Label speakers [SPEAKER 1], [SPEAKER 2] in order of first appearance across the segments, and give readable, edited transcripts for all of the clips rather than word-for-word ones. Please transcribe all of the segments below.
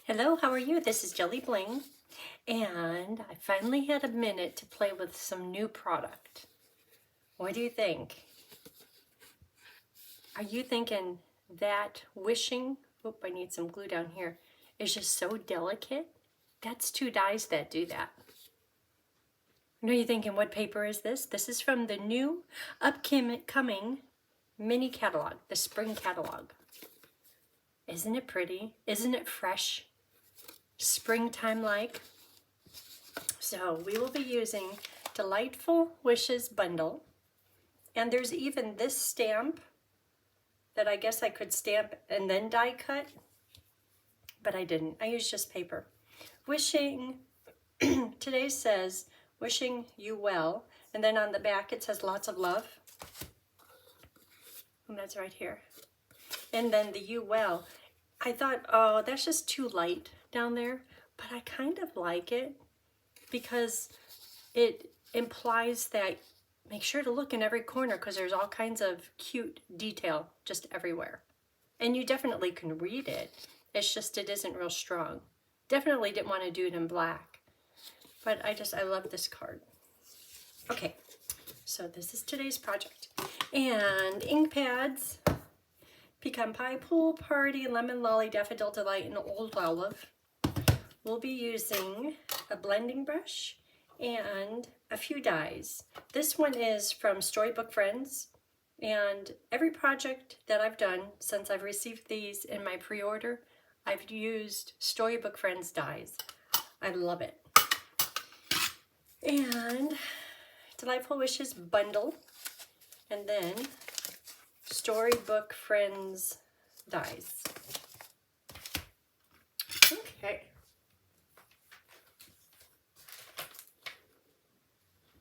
[SPEAKER 1] Hello, how are you? This is JilliBling, and I finally had a minute to play with some new product. What do you think? Are you thinking that wishing, I need some glue down here, is just so delicate? That's 2 dies that do that. I know you're thinking, what paper is this? This is from the new upcoming mini catalog, the spring catalog. Isn't it pretty? Isn't it fresh? Springtime-like. So we will be using Delightful Wishes bundle, and there's even this stamp that I guess I could stamp and then die cut, but I didn't. I used just paper. Wishing, today says, wishing you well, and then on the back it says lots of love. And that's right here. And then the you well. I thought, oh, that's just too light down there, but I kind of like it because it implies that make sure to look in every corner because there's all kinds of cute detail just everywhere. And you definitely can read it. It's just it isn't real strong. Definitely didn't want to do it in black. But I love this card. Okay, so this is today's project. And ink pads. Pecan Pie, Pool Party, Lemon Lolly, Daffodil Delight, and Old Olive. We'll be using a blending brush and a few dies. This one is from Storybook Friends, and every project that I've done since I've received these in my pre-order, I've used Storybook Friends dies. I love it. And Delightful Wishes bundle, and then Storybook Friends dies. Okay.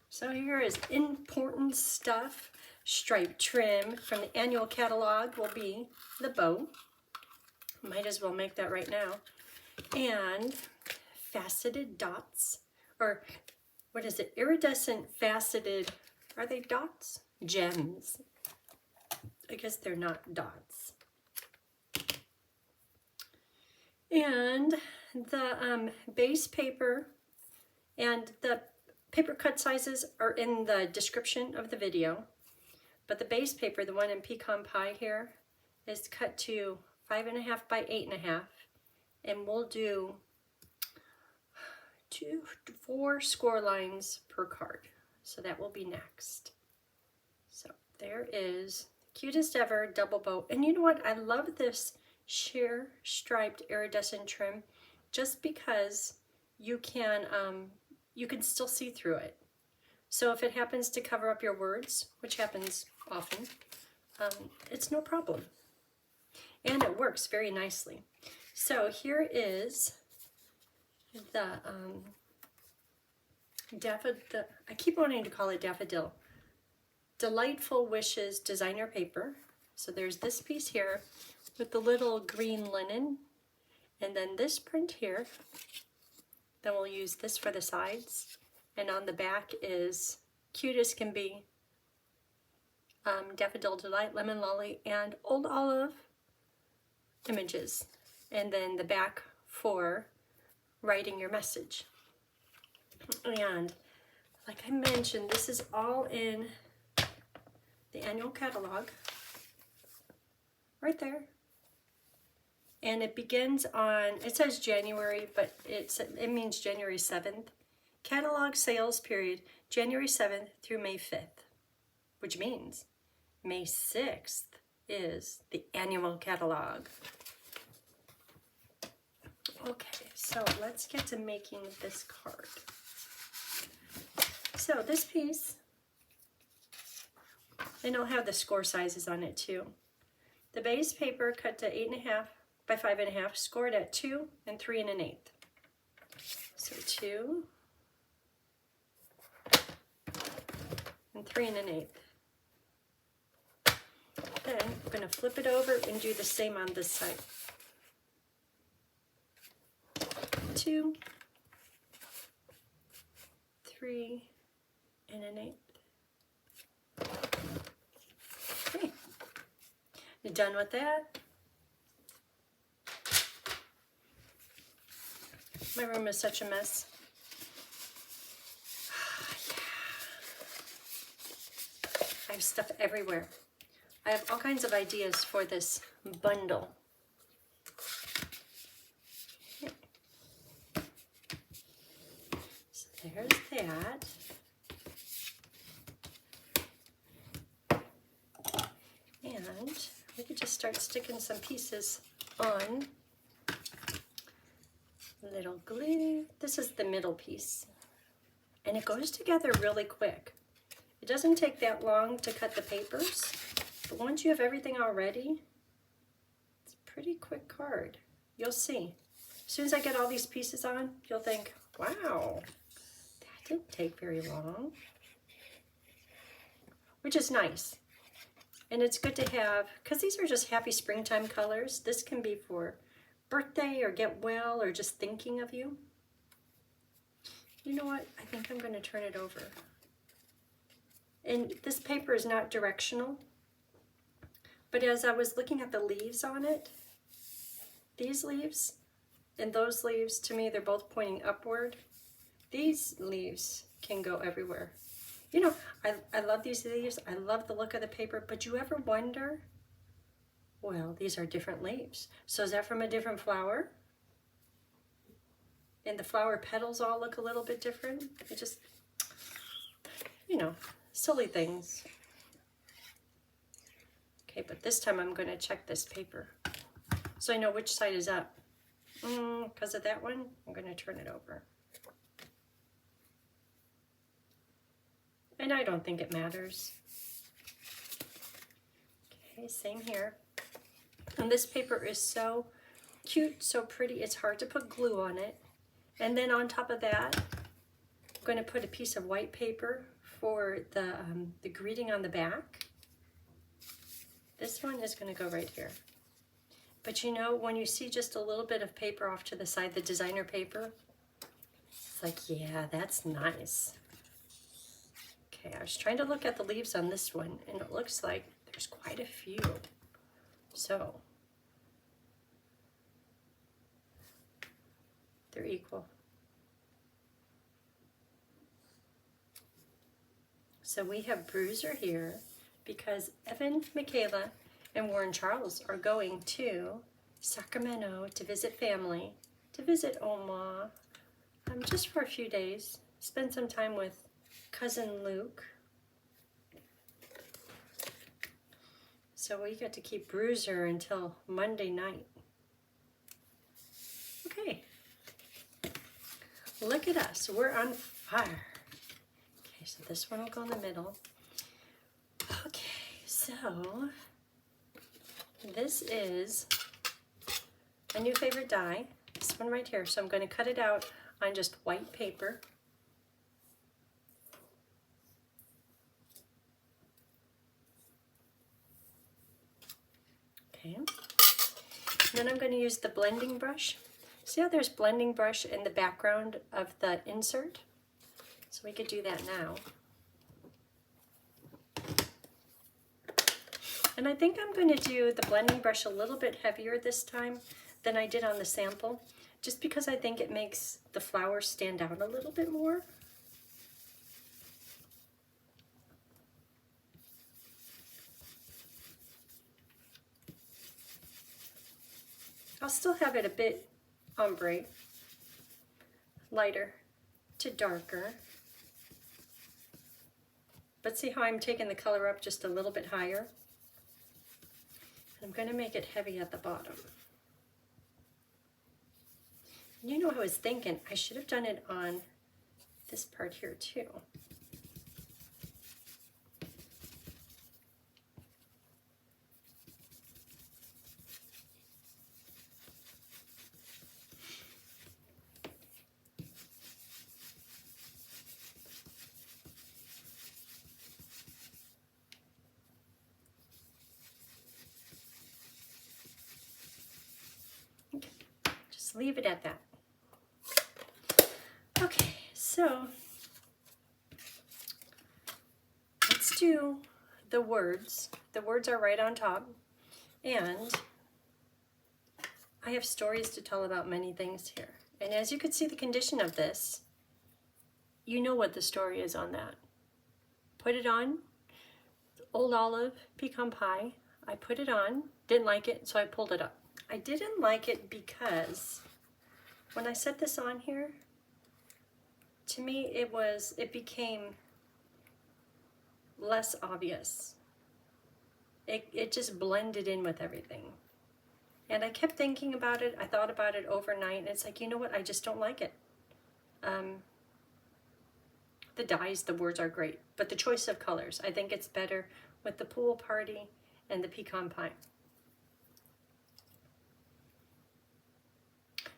[SPEAKER 1] So here is important stuff. Striped trim from the annual catalog will be the bow. Might as well make that right now. And faceted dots, or what is it? Iridescent faceted, are they dots? Gems. I guess they're not dots. And the base paper and the paper cut sizes are in the description of the video. But the base paper, the one in Pecan Pie here, is cut to 5.5 by 8.5. And we'll do 2 to 4 score lines per card. So that will be next. So there is cutest ever double bow. And you know what? I love this sheer striped iridescent trim just because you can still see through it. So if it happens to cover up your words, which happens often, it's no problem. And it works very nicely. So here is the daffodil, I keep wanting to call it daffodil. Delightful Wishes designer paper. So there's this piece here with the little green linen, and then this print here. Then we'll use this for the sides, and on the back is cute as can be, Daffodil Delight, Lemon Lolly, and Old Olive images, and then the back for writing your message. And like I mentioned, this is all in the annual catalog, right there. And it begins on, it says January, but it means January 7th. Catalog sales period, January 7th through May 5th, which means May 6th is the annual catalog. Okay, so let's get to making this card. So this piece, and it'll have the score sizes on it too. The base paper cut to 8.5 by 5.5, scored at 2 and 3 1/8. So 2 and 3 1/8. Then I'm going to flip it over and do the same on this side. 2, 3 1/8. Okay, you're done with that. My room is such a mess. I have stuff everywhere. I have all kinds of ideas for this bundle. So there's that. And we could just start sticking some pieces on. Little glue. This is the middle piece. And it goes together really quick. It doesn't take that long to cut the papers, but once you have everything already, it's a pretty quick card. You'll see. As soon as I get all these pieces on, you'll think, wow, that didn't take very long. Which is nice. And it's good to have, because these are just happy springtime colors. This can be for birthday or get well or just thinking of you. You know what? I think I'm going to turn it over. And this paper is not directional, but as I was looking at the leaves on it, these leaves and those leaves, to me, they're both pointing upward. These leaves can go everywhere. You know, I love these leaves. I love the look of the paper, but you ever wonder, well, these are different leaves. So is that from a different flower? And the flower petals all look a little bit different. It just, you know, silly things. Okay, but this time I'm going to check this paper so I know which side is up. Because of that one, I'm going to turn it over. And I don't think it matters. Okay, same here. And this paper is so cute, so pretty. It's hard to put glue on it. And then on top of that, I'm going to put a piece of white paper for the greeting on the back. This one is going to go right here. But you know, when you see just a little bit of paper off to the side, the designer paper, it's like, yeah, that's nice. Okay, I was trying to look at the leaves on this one, and it looks like there's quite a few. So, they're equal. So we have Bruiser here because Evan, Michaela, and Warren Charles are going to Sacramento to visit family, to visit Oma, just for a few days, spend some time with cousin Luke. So we get to keep Bruiser until Monday night. Okay. Look at us, we're on fire. Okay, so this one will go in the middle. Okay, so this is a new favorite die, this one right here. So I'm going to cut it out on just white paper. Okay, and then I'm going to use the blending brush. See how there's blending brush in the background of the insert? So we could do that now. And I think I'm going to do the blending brush a little bit heavier this time than I did on the sample, just because I think it makes the flowers stand out a little bit more. I'll still have it a bit ombre, lighter to darker. But see how I'm taking the color up just a little bit higher? I'm going to make it heavy at the bottom. You know, I was thinking I should have done it on this part here too. Okay, just leave it at that. Okay, so let's do the words. The words are right on top, and I have stories to tell about many things here. And as you can see the condition of this, you know what the story is on that. Put it on, Old Olive pecan pie. I put it on, didn't like it, so I pulled it up. I didn't like it because when I set this on here, to me it became less obvious. It just blended in with everything. And I kept thinking about it. I thought about it overnight, and it's like, you know what? I just don't like it. The dyes, the words are great, but the choice of colors, I think it's better with the pool party and the pecan pie.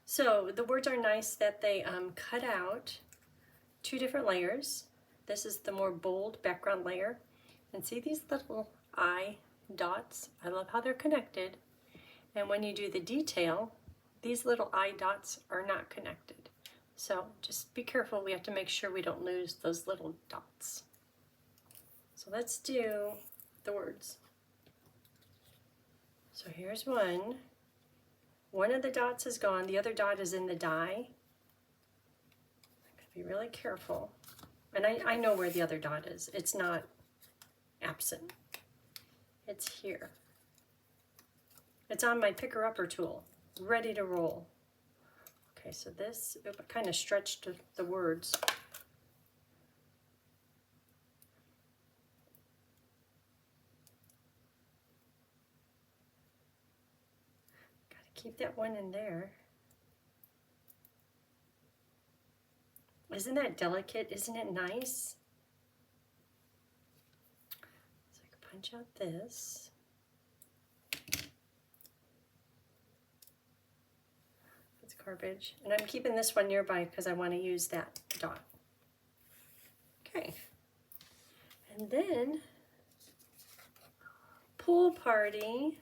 [SPEAKER 1] So the words are nice that they cut out 2 different layers. This is the more bold background layer. And see these little eye dots? I love how they're connected. And when you do the detail, these little eye dots are not connected. So just be careful. We have to make sure we don't lose those little dots. So let's do the words. So here's one. One of the dots is gone. The other dot is in the die. I gotta be really careful. And I know where the other dot is. It's not absent. It's here. It's on my picker-upper tool, ready to roll. Okay, so this, I kind of stretched the words. Gotta keep that one in there. Isn't that delicate? Isn't it nice? So I can punch out this. It's garbage. And I'm keeping this one nearby because I want to use that dot. Okay. And then pool party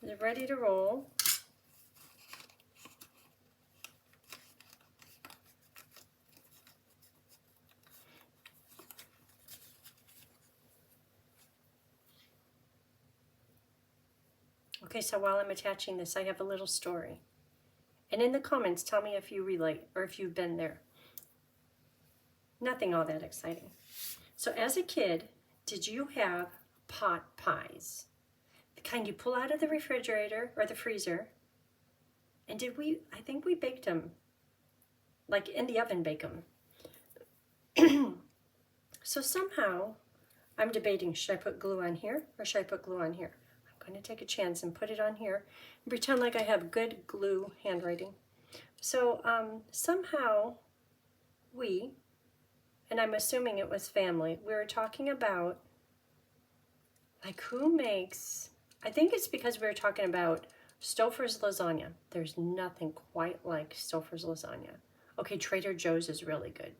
[SPEAKER 1] is ready to roll. Okay, so while I'm attaching this, I have a little story. And in the comments, tell me if you relate or if you've been there. Nothing all that exciting. So as a kid, did you have pot pies? The kind you pull out of the refrigerator or the freezer. And I think we baked them, like in the oven bake them. So somehow, I'm debating, should I put glue on here or should I put glue on here? I'm going to take a chance and put it on here and pretend like I have good glue handwriting. So somehow and I'm assuming it was family, we were talking about like who makes, I think it's because we were talking about Stouffer's lasagna. There's nothing quite like Stouffer's lasagna. Okay, Trader Joe's is really good.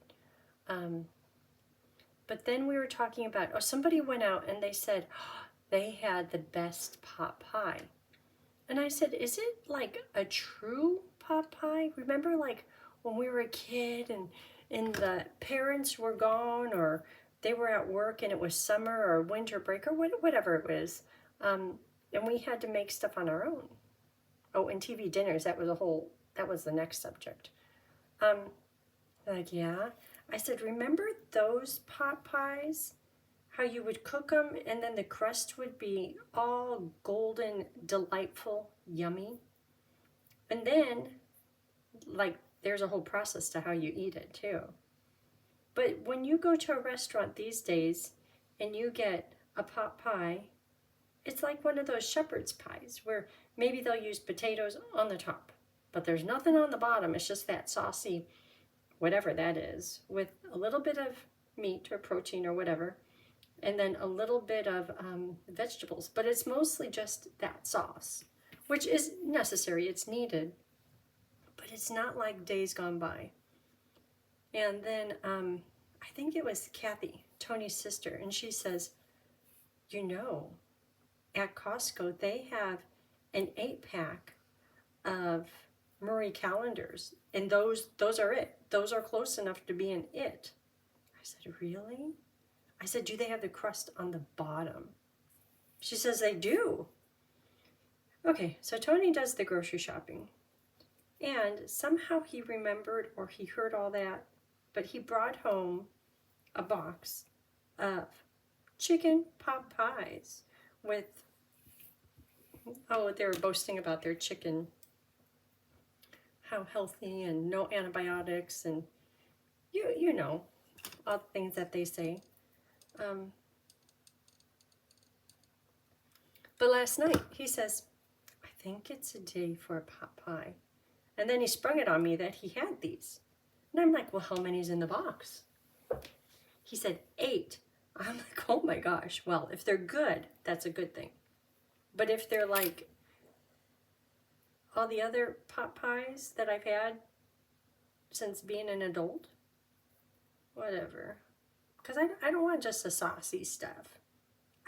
[SPEAKER 1] But then we were talking about, somebody went out and they said, they had the best pot pie. And I said, is it like a true pot pie? Remember like when we were a kid and the parents were gone or they were at work and it was summer or winter break or whatever it was. And we had to make stuff on our own. Oh, and TV dinners, that was the next subject. Like, yeah. I said, remember those pot pies? How you would cook them and then the crust would be all golden, delightful, yummy. And then, like, there's a whole process to how you eat it too. But when you go to a restaurant these days and you get a pot pie, it's like one of those shepherd's pies where maybe they'll use potatoes on the top, but there's nothing on the bottom. It's just that saucy, whatever that is, with a little bit of meat or protein or whatever, and then a little bit of vegetables, but it's mostly just that sauce, which is necessary, it's needed, but it's not like days gone by. And then I think it was Kathy, Tony's sister, and she says, you know, at Costco, they have an 8-pack of Murray calendars, and those are it. Those are close enough to being it. I said, really? I said, do they have the crust on the bottom? She says, they do. Okay, so Tony does the grocery shopping. And somehow he remembered or he heard all that, but he brought home a box of chicken pot pies with, oh, they were boasting about their chicken, how healthy and no antibiotics and you know, all the things that they say. But last night he says, I think it's a day for a pot pie. And then he sprung it on me that he had these. And I'm like, well, how many's in the box? He said 8. I'm like, oh my gosh. Well, if they're good, that's a good thing. But if they're like all the other pot pies that I've had since being an adult, whatever. Because I don't want just the saucy stuff.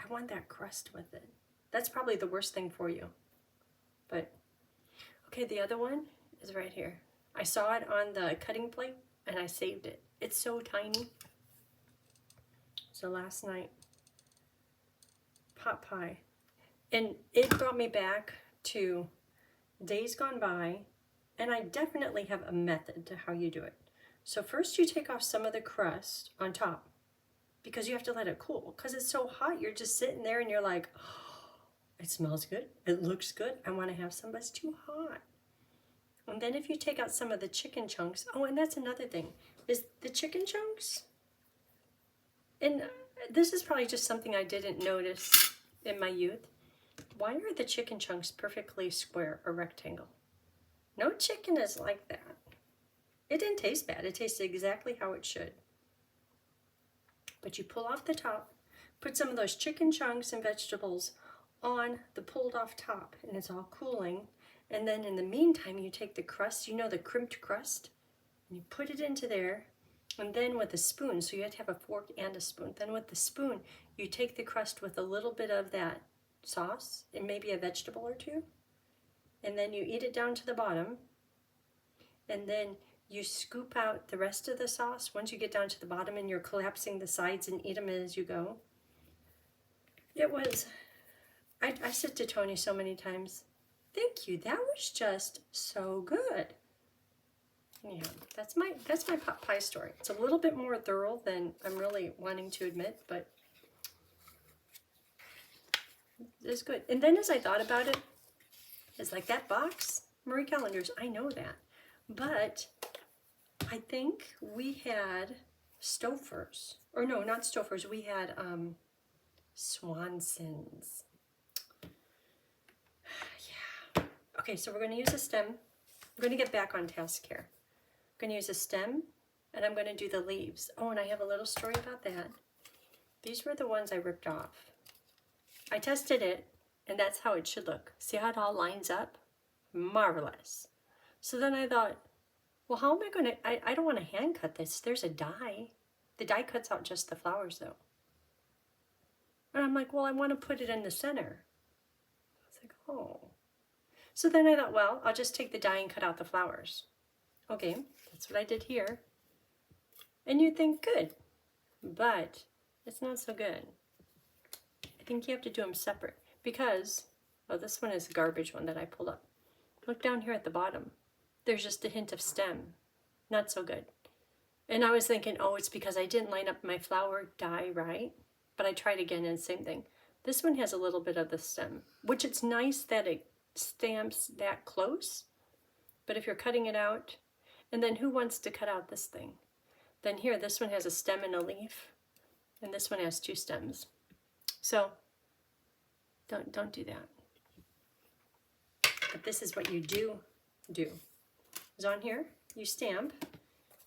[SPEAKER 1] I want that crust with it. That's probably the worst thing for you. But, okay, the other one is right here. I saw it on the cutting plate and I saved it. It's so tiny. So last night, pot pie. And it brought me back to days gone by, and I definitely have a method to how you do it. So first you take off some of the crust on top because you have to let it cool because it's so hot. You're just sitting there and you're like, oh, it smells good. It looks good. I want to have some, but it's too hot. And then if you take out some of the chicken chunks, oh, and that's another thing, is the chicken chunks. And this is probably just something I didn't notice in my youth. Why are the chicken chunks perfectly square or rectangle? No chicken is like that. It didn't taste bad. It tasted exactly how it should. But you pull off the top, put some of those chicken chunks and vegetables on the pulled off top, and it's all cooling. And then in the meantime, you take the crust, you know, the crimped crust, and you put it into there. And then with a spoon, so you have to have a fork and a spoon. Then with the spoon, you take the crust with a little bit of that sauce and maybe a vegetable or two. And then you eat it down to the bottom. And then you scoop out the rest of the sauce once you get down to the bottom and you're collapsing the sides and eat them as you go. It was, I said to Tony so many times, thank you, that was just so good. Yeah, that's my pot pie story. It's a little bit more thorough than I'm really wanting to admit, but it's good. And then as I thought about it, it's like that box, Marie Callender's, I know that. But I think we had Stouffer's, or no, not Stouffer's, we had Swanson's. Yeah. Okay, so we're going to use a stem. I'm going to get back on task here. I'm going to use a stem, and I'm going to do the leaves. Oh, and I have a little story about that. These were the ones I ripped off. I tested it, and that's how it should look. See how it all lines up? Marvelous. So then I thought, well, how am I going to, I don't want to hand cut this. There's a die. The die cuts out just the flowers, though. And I'm like, well, I want to put it in the center. I was like, oh. So then I thought, well, I'll just take the die and cut out the flowers. Okay, that's what I did here. And you'd think, good. But it's not so good. I think you have to do them separate because, oh, this one is the garbage one that I pulled up. Look down here at the bottom. There's just a hint of stem. Not so good. And I was thinking, oh, it's because I didn't line up my flower die right. But I tried again and same thing. This one has a little bit of the stem, which it's nice that it stamps that close. But if you're cutting it out, and then who wants to cut out this thing? Then here, this one has a stem and a leaf. And this one has 2 stems. So don't do that. But this is what you do. Is on here, you stamp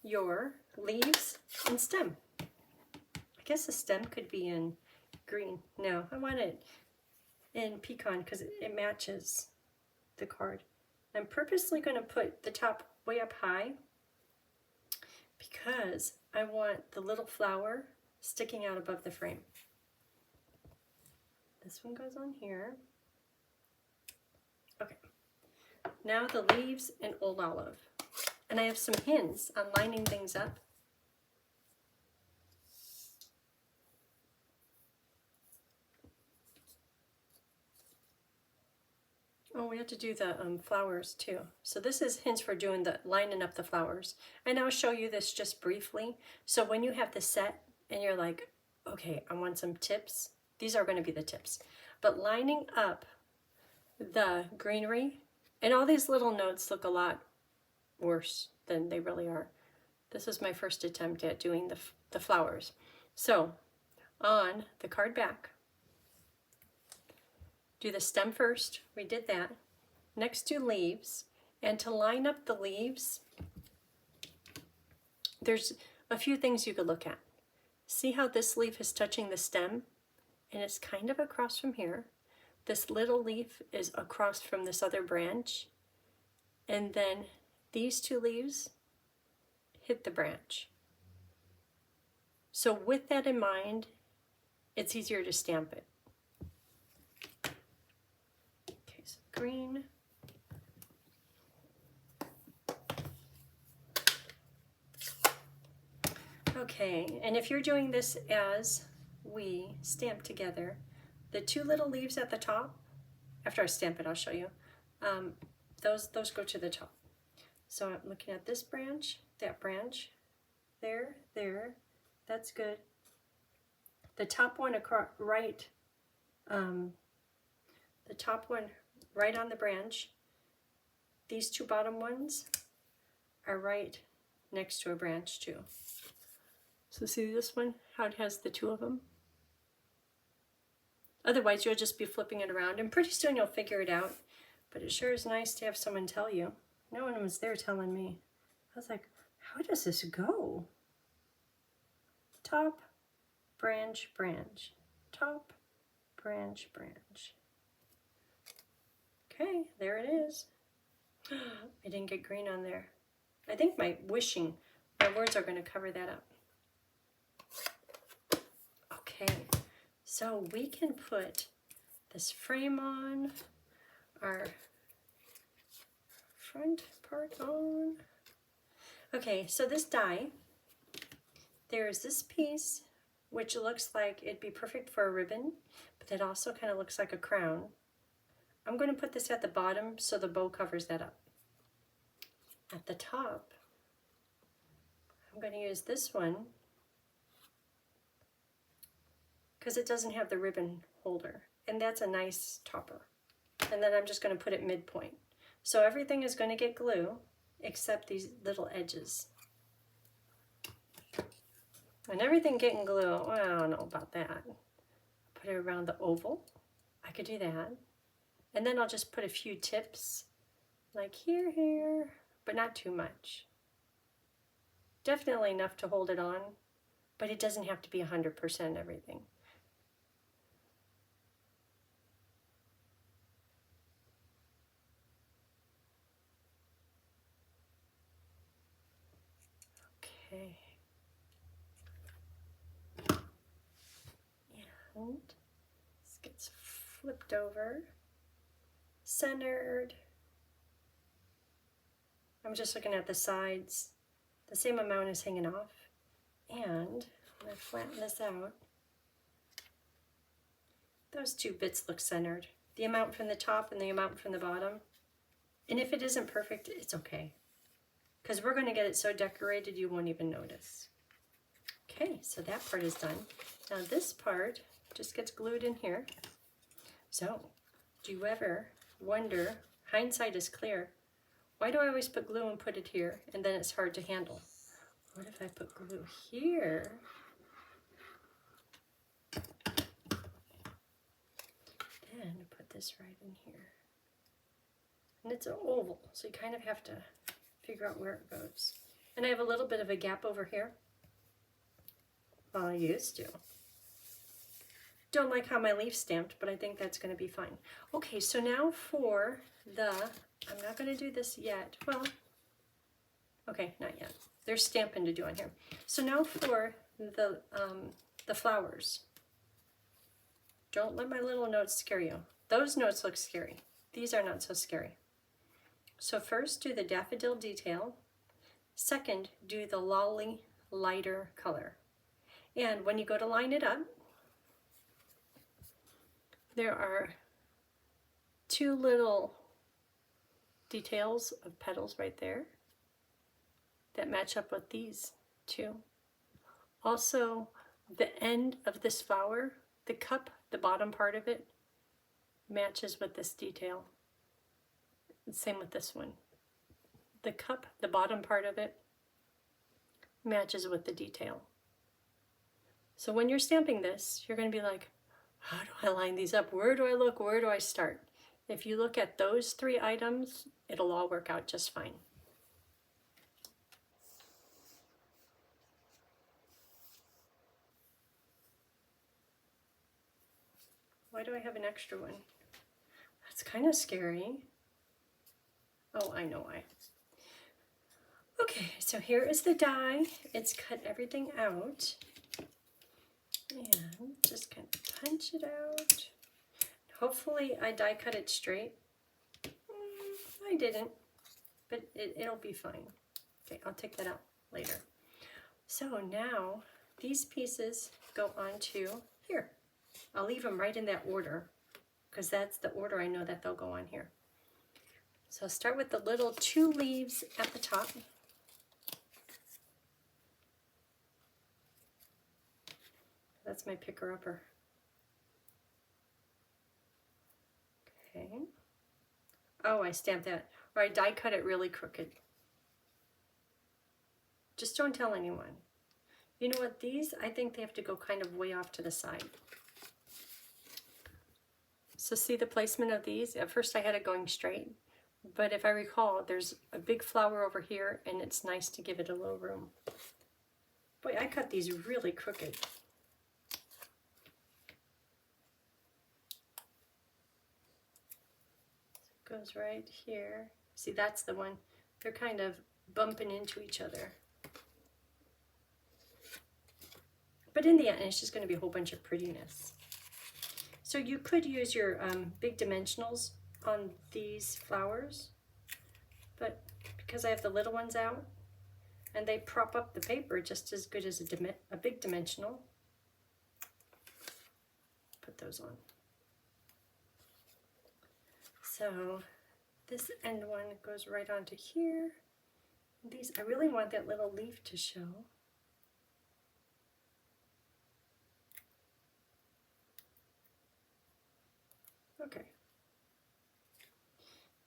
[SPEAKER 1] your leaves and stem. I guess the stem could be in green. No, I want it in pecan because it matches the card. I'm purposely going to put the top way up high because I want the little flower sticking out above the frame. This one goes on here. Okay. Now the leaves and old olive. And I have some hints on lining things up. Oh, have to do the flowers too. So this is hints for doing the lining up the flowers. And I'll show you this just briefly. So when you have the set and you're like, okay, I want some tips. These are going to be the tips. But lining up the greenery, and all these little notes look a lot worse than they really are. This is my first attempt at doing the flowers. So on the card back, do the stem first. We did that. Next, do leaves. And to line up the leaves, there's a few things you could look at. See how this leaf is touching the stem? And it's kind of across from here. This little leaf is across from this other branch. And then these two leaves hit the branch. So with that in mind, it's easier to stamp it. Okay, so green. Okay, and if you're doing this as we stamp together, the two little leaves at the top, after I stamp it, I'll show you, those go to the top. So I'm looking at this branch, that branch, there, that's good. The top one across, right, the top one right on the branch, these two bottom ones are right next to a branch too. So see this one, how it has the two of them? Otherwise, you'll just be flipping it around, and pretty soon you'll figure it out. But it sure is nice to have someone tell you. No one was there telling me. I was like, how does this go? Top, branch, branch. Top, branch, branch. Okay, there it is. I didn't get green on there. I think my words are going to cover that up. Okay. So we can put this frame on, our front part on. Okay, so this die, there's this piece, which looks like it'd be perfect for a ribbon, but it also kind of looks like a crown. I'm going to put this at the bottom so the bow covers that up. At the top, I'm going to use this one because it doesn't have the ribbon holder, and that's a nice topper. And then I'm just going to put it midpoint. So everything is going to get glue except these little edges. And everything getting glue, well, I don't know about that. Put it around the oval. I could do that. And then I'll just put a few tips, like here, but not too much. Definitely enough to hold it on, but it doesn't have to be 100% everything. Okay. And this gets flipped over, centered. I'm just looking at the sides. The same amount is hanging off. And I'm going to flatten this out. Those two bits look centered. The amount from the top and the amount from the bottom. And if it isn't perfect, it's okay. Because we're going to get it so decorated you won't even notice. Okay, so that part is done. Now this part just gets glued in here. So, do you ever wonder, hindsight is clear, why do I always put glue and put it here and then it's hard to handle? What if I put glue here? Then put this right in here. And it's an oval, so you kind of have to figure out where it goes. And I have a little bit of a gap over here. Well, I used to. Don't like how my leaf's stamped, but I think that's going to be fine. Okay, so now for the, I'm not going to do this yet. Well, okay, not yet. There's stamping to do on here. So now for the flowers. Don't let my little notes scare you. Those notes look scary. These are not so scary. So first, do the daffodil detail. Second, do the lolly lighter color. And when you go to line it up, there are two little details of petals right there that match up with these two. Also, the end of this flower, the cup, the bottom part of it, matches with this detail. Same with this one. The cup, the bottom part of it, matches with the detail. So when you're stamping this, you're going to be like, how do I line these up? Where do I look? Where do I start? If you look at those 3 items, it'll all work out just fine. Why do I have an extra one? That's kind of scary. Oh, I know why. Okay, so here is the die. It's cut everything out. And just kind of punch it out. Hopefully I die cut it straight. I didn't, but it'll be fine. Okay, I'll take that out later. So now these pieces go onto here. I'll leave them right in that order because that's the order I know that they'll go on here. So I'll start with the little 2 leaves at the top. That's my picker-upper. Okay. Oh, I stamped that. Or I die cut it really crooked. Just don't tell anyone. You know what? These, I think they have to go kind of way off to the side. So see the placement of these? At first I had it going straight. But if I recall, there's a big flower over here, and it's nice to give it a little room. Boy, I cut these really crooked. Goes right here. See, that's the one. They're kind of bumping into each other. But in the end, it's just going to be a whole bunch of prettiness. So you could use your big dimensionals on these flowers, but because I have the little ones out, and they prop up the paper just as good as a big dimensional, put those on. So this end one goes right onto here. These, I really want that little leaf to show. Okay.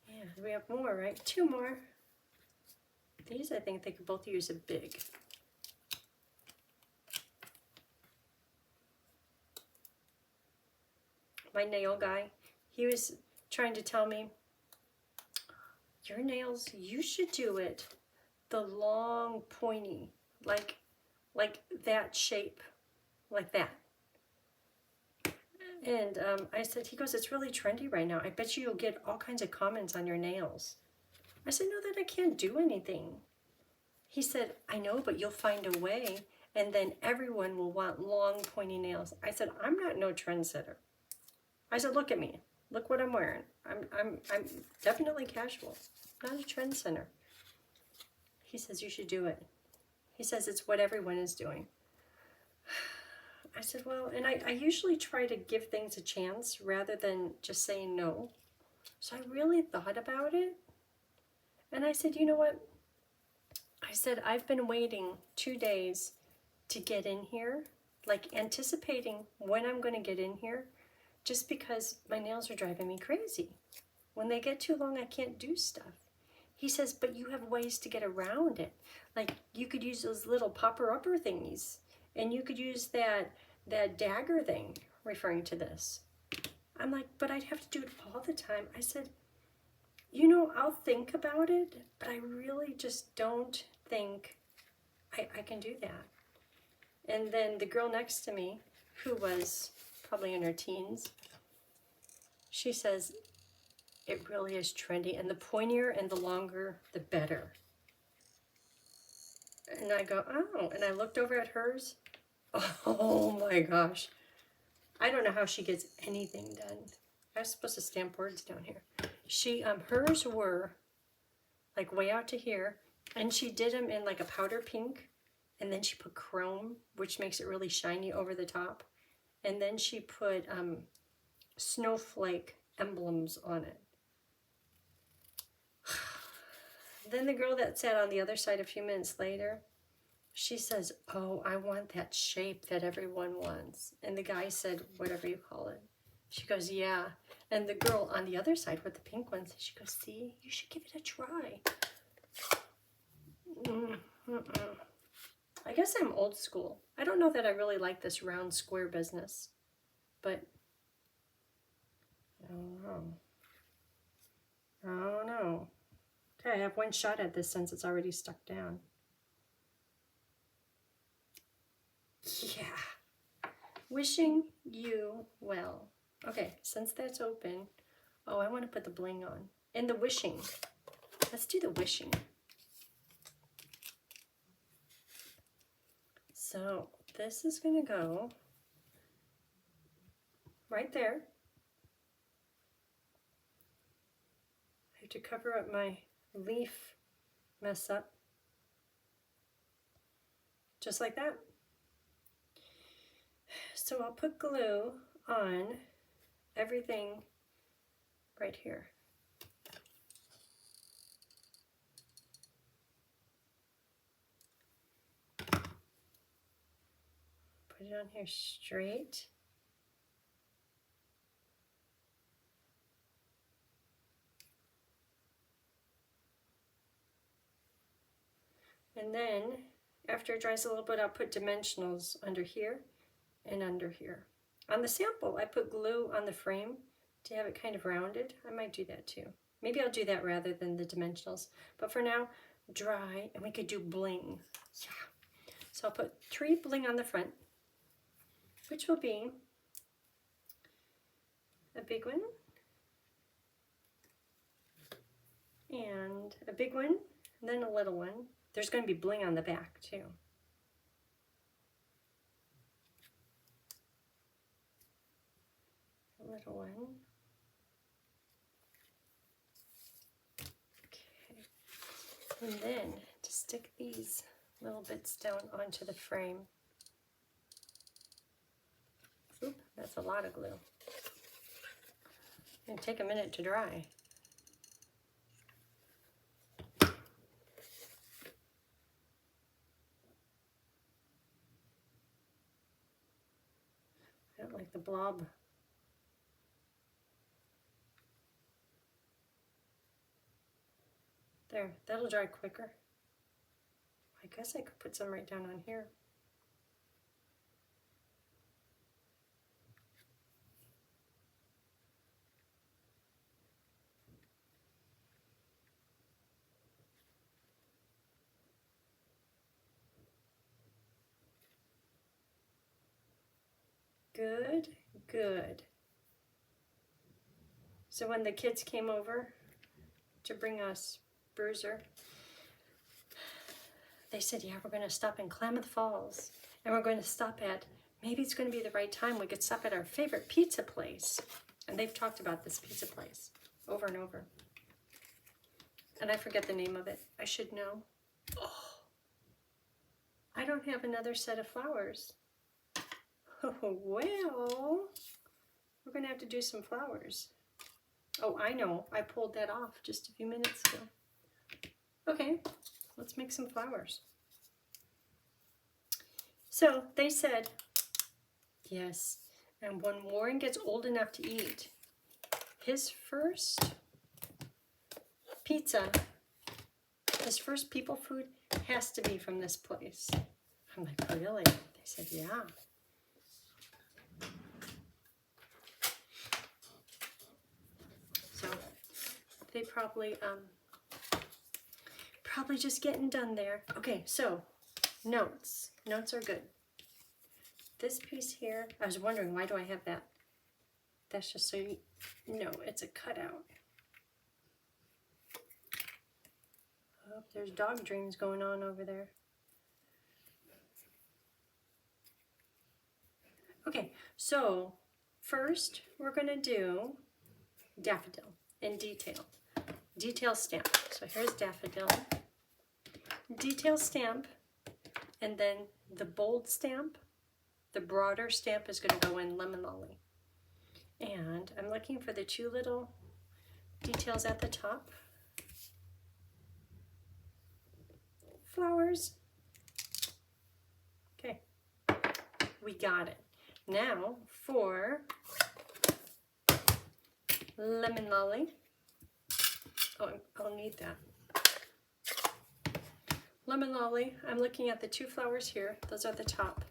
[SPEAKER 1] Yeah, we have more, right? 2 more. These, I think they could both use a big. My nail guy, he was trying to tell me, your nails, you should do it the long pointy, like that shape, like that. And I said, he goes, it's really trendy right now. I bet you'll get all kinds of comments on your nails. I said, no, that I can't do anything. He said, I know, but you'll find a way, and then everyone will want long pointy nails. I said, I'm not no trendsetter. I said, look at me. Look what I'm wearing. I'm definitely casual, not a trend center. He says, you should do it. He says, it's what everyone is doing. I said, well, and I usually try to give things a chance rather than just saying no. So I really thought about it. And I said, you know what? I said, I've been waiting 2 days to get in here, like anticipating when I'm going to get in here, just because my nails are driving me crazy. When they get too long, I can't do stuff. He says, but you have ways to get around it. Like, you could use those little popper-upper thingies, and you could use that dagger thing, referring to this. I'm like, but I'd have to do it all the time. I said, you know, I'll think about it, but I really just don't think I can do that. And then the girl next to me, who was probably in her teens, she says, it really is trendy, and the pointier and the longer, the better. And I go, oh, and I looked over at hers. Oh my gosh. I don't know how she gets anything done. I was supposed to stamp words down here. Hers were like way out to here, and she did them in like a powder pink, and then she put chrome, which makes it really shiny over the top. And then she put snowflake emblems on it. then the girl that sat on the other side a few minutes later, she says, oh, I want that shape that everyone wants. And the guy said, whatever you call it. She goes, yeah. And the girl on the other side with the pink ones, she goes, see, you should give it a try. I guess I'm old school. I don't know that I really like this round square business, but I don't know. I don't know. Okay, I have one shot at this since it's already stuck down. Yeah. Wishing you well. Okay, since that's open, oh, I want to put the bling on. And the wishing. Let's do the wishing. So this is going to go right there. I have to cover up my leaf mess up. Just like that. So I'll put glue on everything right here. Put it on here straight. And then after it dries a little bit, I'll put dimensionals under here and under here. On the sample, I put glue on the frame to have it kind of rounded. I might do that too. Maybe I'll do that rather than the dimensionals. But for now, dry, and we could do bling. Yeah. So I'll put 3 bling on the front, which will be a big one, and a big one, and then a little one. There's going to be bling on the back too. A little one. Okay. And then to stick these little bits down onto the frame. Oop, that's a lot of glue. And take a minute to dry. I don't like the blob. There, that'll dry quicker. I guess I could put some right down on here. Good, good. So when the kids came over to bring us Bruiser, they said, yeah, we're going to stop in Klamath Falls. And we're going to stop at, maybe it's going to be the right time, we could stop at our favorite pizza place. And they've talked about this pizza place over and over. And I forget the name of it. I should know. Oh, I don't have another set of flowers. Oh, well, we're going to have to do some flowers. Oh, I know. I pulled that off just a few minutes ago. Okay, let's make some flowers. So they said, yes, and when Warren gets old enough to eat, his first pizza, his first people food has to be from this place. I'm like, really? They said, yeah. So they probably just getting done there. Okay, so notes. Notes are good. This piece here, I was wondering, why do I have that? That's just so you know, it's a cutout. Oh, there's dog dreams going on over there. Okay, so first we're going to do daffodil in detail. Detail stamp. So here's daffodil. Detail stamp, and then the bold stamp, the broader stamp is going to go in lemon lolly. And I'm looking for the 2 little details at the top. flowers. Okay, we got it. Now for lemon lolly. Oh, I'll need that. Lemon lolly, I'm looking at the 2 flowers here. Those are the top.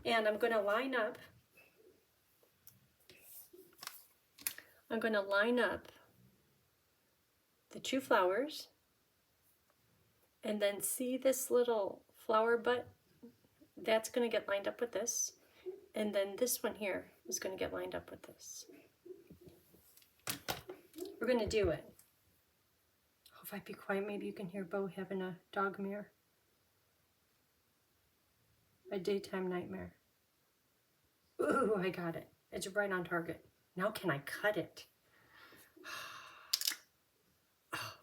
[SPEAKER 1] And I'm going to line up. I'm going to line up the 2 flowers. And then see this little flower butt? That's going to get lined up with this. And then this one here is going to get lined up with this. We're going to do it. Oh, if I be quiet, maybe you can hear Bo having a dogmare. A daytime nightmare. Ooh, I got it. It's right on target. Now can I cut it? Oh,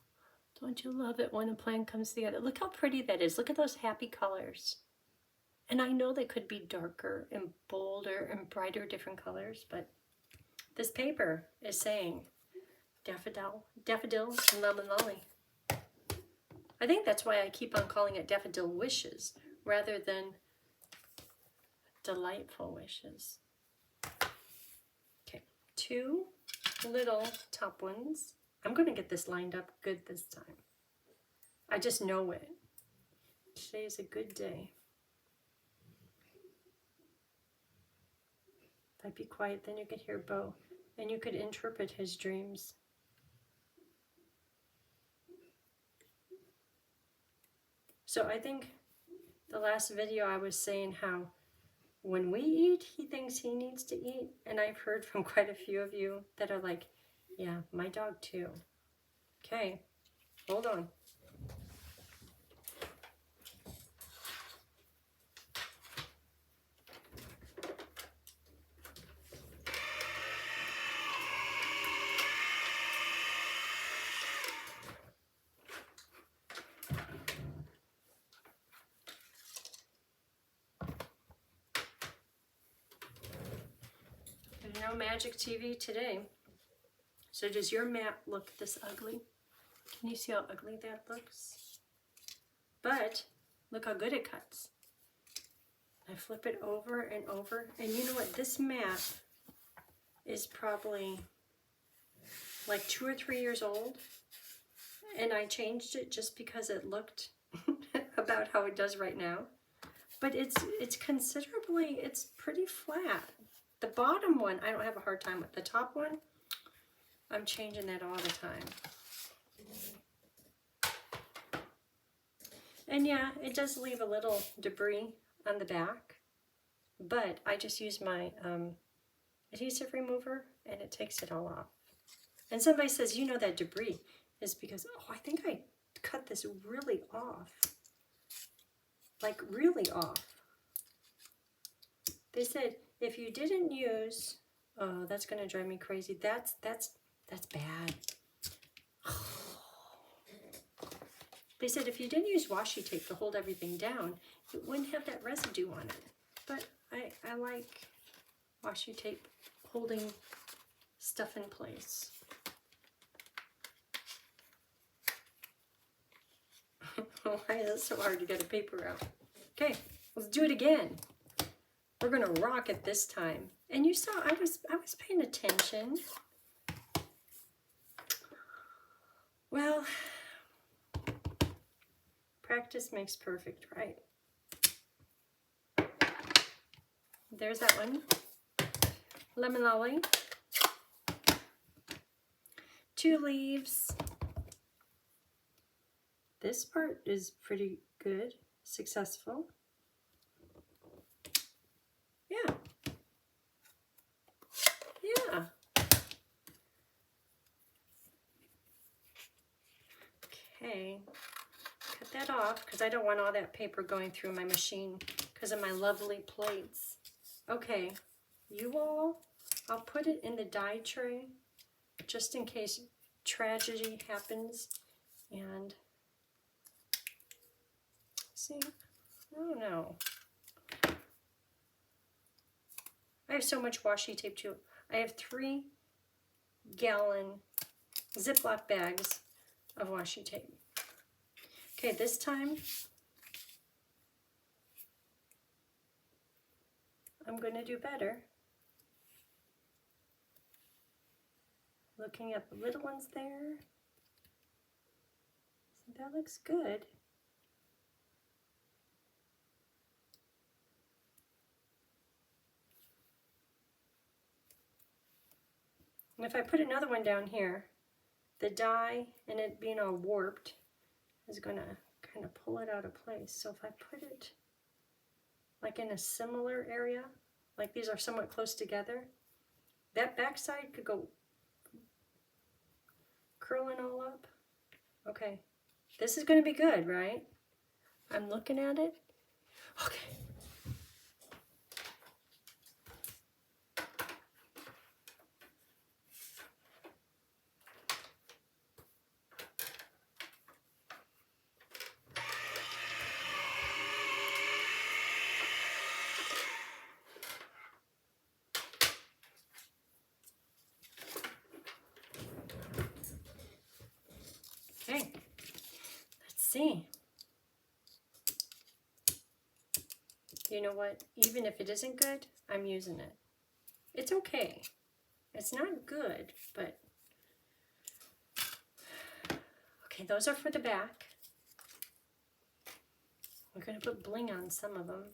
[SPEAKER 1] don't you love it when a plan comes together? Look how pretty that is. Look at those happy colors. And I know they could be darker and bolder and brighter different colors, but this paper is saying daffodil, and lemon lolly. I think that's why I keep on calling it daffodil wishes rather than delightful wishes. Okay, 2 little top ones. I'm going to get this lined up good this time. I just know it. Today is a good day. If I be quiet, then you could hear Bo, and you could interpret his dreams. So I think the last video I was saying how when we eat, he thinks he needs to eat. And I've heard from quite a few of you that are like, yeah, my dog too. Okay, hold on. No magic TV today. So does your mat look this ugly? Can you see how ugly that looks? But look how good it cuts. I flip it over and over. And you know what? This mat is probably like 2 or 3 years old. And I changed it just because it looked about how it does right now. But it's considerably, it's pretty flat. The bottom one, I don't have a hard time with. The top one, I'm changing that all the time. And yeah, it does leave a little debris on the back, but I just use my adhesive remover and it takes it all off. And somebody says, you know, that debris is because, oh, I think I cut this really off. Like really off. They said, if you didn't use, oh, that's going to drive me crazy. That's bad. They said if you didn't use washi tape to hold everything down, it wouldn't have that residue on it. But I like washi tape holding stuff in place. Why is it so hard to get a paper out? Okay, let's do it again. We're gonna rock it this time. And you saw I was paying attention. Well, practice makes perfect, right? There's that one. Lemon lolly. 2 leaves. This part is pretty good, successful. Yeah. Yeah. Okay. Cut that off because I don't want all that paper going through my machine because of my lovely plates. Okay. You all, I'll put it in the die tray just in case tragedy happens. And see, I don't know. I have so much washi tape too. I have 3-gallon Ziploc bags of washi tape. Okay, this time I'm going to do better. Looking at the little ones there. So that looks good. And if I put another one down here, the die and it being all warped is going to kind of pull it out of place. So if I put it like in a similar area, like these are somewhat close together, that back side could go curling all up. Okay, this is going to be good, right? I'm looking at it. Okay. Okay, let's see. You know what? Even if it isn't good, I'm using it. It's okay. It's not good, but... Okay, those are for the back. We're going to put bling on some of them.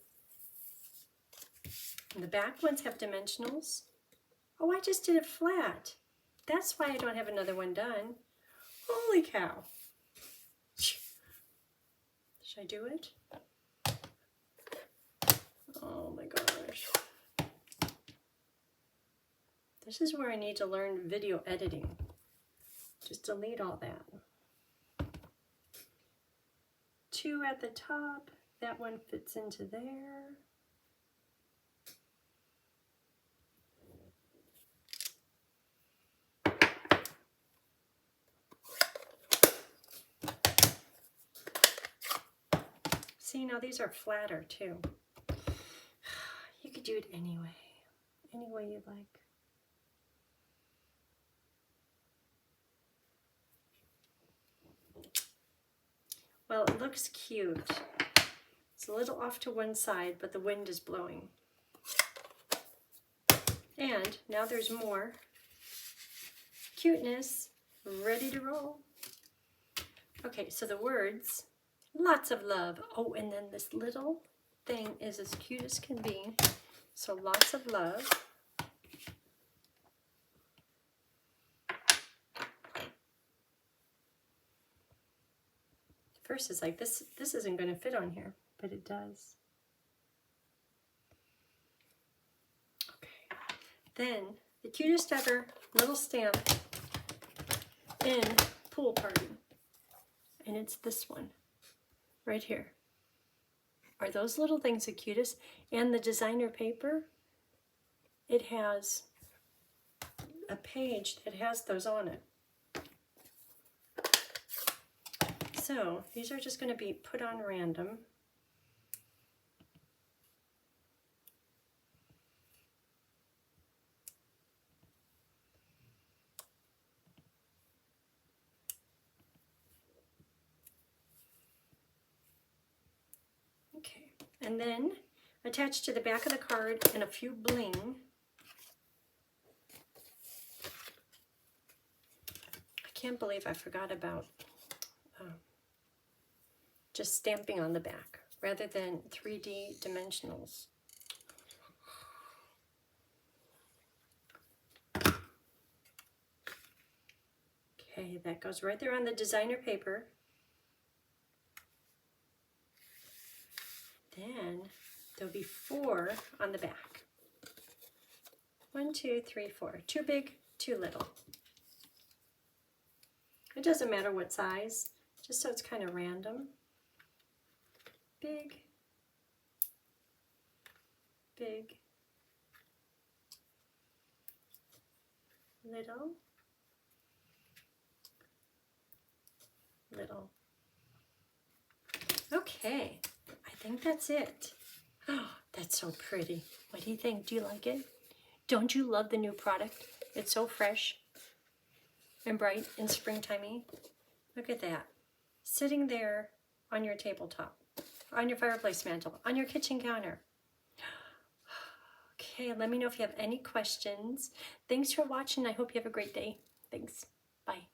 [SPEAKER 1] And the back ones have dimensionals. Oh, I just did it flat. That's why I don't have another one done. Holy cow. Should I do it? Oh my gosh. This is where I need to learn video editing. Just delete all that. 2 at the top. That one fits into there. See, now these are flatter too. You could do it any way you like. Well, it looks cute. It's a little off to one side, but the wind is blowing. And now there's more cuteness ready to roll. Okay, so the words, lots of love. Oh, and then this little thing is as cute as can be. So lots of love. First is like, this isn't going to fit on here, but it does. Okay. Then the cutest ever little stamp in Pool Party. And it's this one right here. Are those little things the cutest? And the designer paper, it has a page that has those on it. So these are just going to be put on random. Okay, and then attached to the back of the card and a few bling. I can't believe I forgot about just stamping on the back rather than 3D dimensionals. Okay, that goes right there on the designer paper. Then there'll be 4 on the back. 1, 2, 3, 4. 2 big, 2 little. It doesn't matter what size, just so it's kind of random. Big, big, little, little. Okay, I think that's it. Oh, that's so pretty. What do you think? Do you like it? Don't you love the new product? It's so fresh and bright and springtimey. Look at that. Sitting there on your tabletop, on your fireplace mantle, on your kitchen counter. Okay, let me know if you have any questions. Thanks for watching. I hope you have a great day. Thanks. Bye.